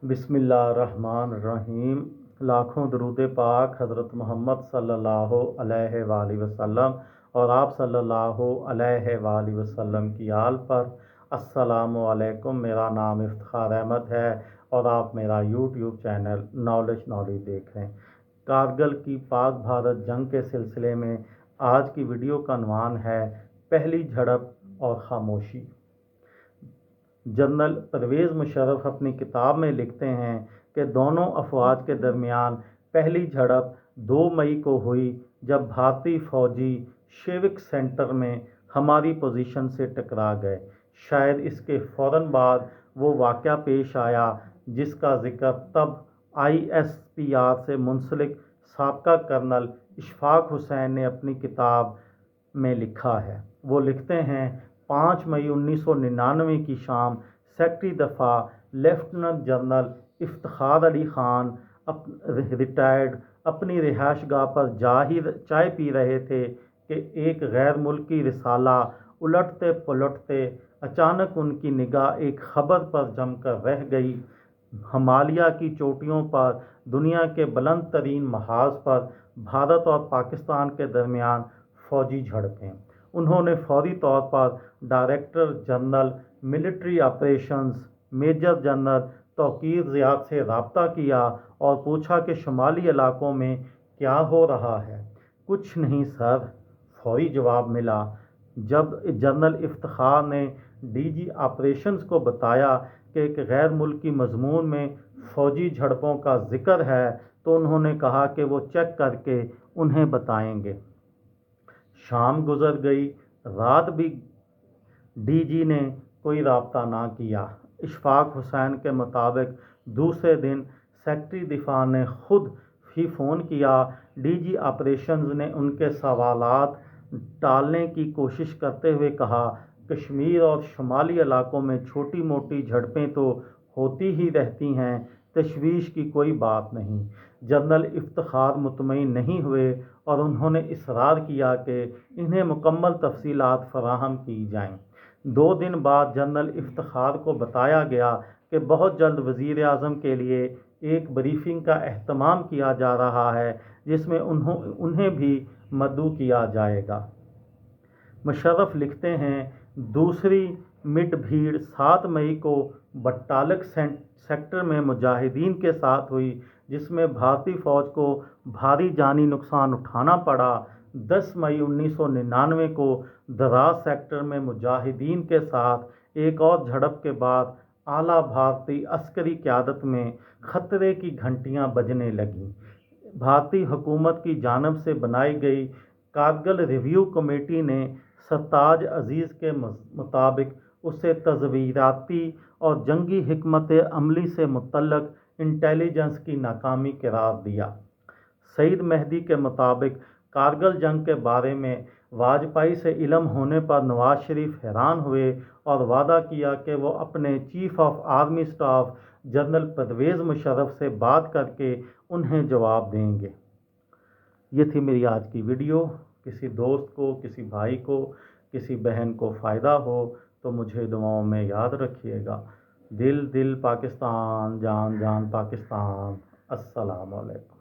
बिस्मिल्लाहिर्रहमानिर्रहीम। लाखों दरूद पाक हज़रत मोहम्मद सल्लल्लाहु अलैहि वसल्लम और आप सल्लल्लाहु अलैहि वसल्लम की आल पर। अस्सलामु अलैकुम। मेरा नाम इफ्तिखार अहमद है और आप मेरा यूट्यूब चैनल नॉलेज देख रहे हैं। कारगिल की पाक भारत जंग के सिलसिले में आज की वीडियो का उन्वान है पहली झड़प और खामोशी। जनरल परवेज़ मुशर्रफ अपनी किताब में लिखते हैं कि दोनों अफवाज के दरमियान पहली झड़प 2 मई को हुई जब भारतीय फौजी शेविक सेंटर में हमारी पोजीशन से टकरा गए। शायद इसके फ़ौरन बाद वो वाक़या पेश आया जिसका जिक्र तब ISPR से मुंसलिक साबका कर्नल इशफाक हुसैन ने अपनी किताब में लिखा है। वो लिखते हैं 5 मई 1999 की शाम सेक्रेटरी दफ़ा lieutenant general Iftikhar Ali Khan retired अपनी रिहाइशगाह पर चाय पी रहे थे कि एक गैर मुल्की रिसाला उलटते पलटते अचानक उनकी निगाह एक खबर पर जमकर रह गई। हिमालय की चोटियों पर दुनिया के बुलंद तरीन महाज पर भारत और पाकिस्तान के दरमियान फौजी झड़पें। उन्होंने फौरी तौर पर director general military operations major general Tauqeer Ziyad से रब्ता किया और पूछा कि शुमाली इलाकों में क्या हो रहा है। कुछ नहीं सर, फौरी जवाब मिला। जब जनरल इफ्तिखार ने DG ऑपरेशंस को बताया कि एक गैर मुल्की मजमून में फौजी झड़पों का जिक्र है तो उन्होंने कहा कि वो चेक करके उन्हें बताएंगे। शाम गुजर गई, रात भी DG ने कोई रब्ता ना किया। इशफाक हुसैन के मुताबिक दूसरे दिन सेक्रेटरी दिफा ने खुद ही फ़ोन किया। DG ऑपरेशंस ने उनके सवालात टालने की कोशिश करते हुए कहा, कश्मीर और शुमाली इलाकों में छोटी मोटी झड़पें तो होती ही रहती हैं, तशवीश की कोई बात नहीं। जनरल इफ्तिखार मुतमईन नहीं हुए और उन्होंने इसरार किया कि इन्हें मुकम्मल तफसीलात फराहम की जाएं। 2 दिन बाद जनरल इफ्तिखार को बताया गया कि बहुत जल्द वज़ीर आज़म के लिए एक ब्रीफिंग का एहतमाम किया जा रहा है जिसमें उन्हें भी मदऊ किया जाएगा। मुशर्रफ लिखते हैं, दूसरी मिड भीड़ 7 मई को बट्टालक सेक्टर में मुजाहिदीन के साथ हुई जिसमें भारतीय फ़ौज को भारी जानी नुकसान उठाना पड़ा। 10 मई 1999 को दराज सेक्टर में मुजाहिदीन के साथ एक और झड़प के बाद आला भारतीय अस्करी क़यादत में ख़तरे की घंटियां बजने लगीं। भारतीय हुकूमत की जानब से बनाई गई कारगिल रिव्यू कमेटी ने सरताज अजीज़ के मुताबिक उसे तज़वीराती और जंगी हिकमत अमली से मुतल्लक इंटेलिजेंस की नाकामी करार दिया। सईद मेहदी के मुताबिक कारगिल जंग के बारे में वाजपेयी से इल्म होने पर नवाज शरीफ हैरान हुए और वादा किया कि वो अपने chief of army staff general Pervez Musharraf से बात करके उन्हें जवाब देंगे। ये थी मेरी आज की वीडियो। किसी दोस्त को, किसी भाई को, किसी बहन को फ़ायदा हो तो मुझे दुआओं में याद रखिएगा। दिल दिल पाकिस्तान, जान जान पाकिस्तान। अस्सलामु अलैकुम।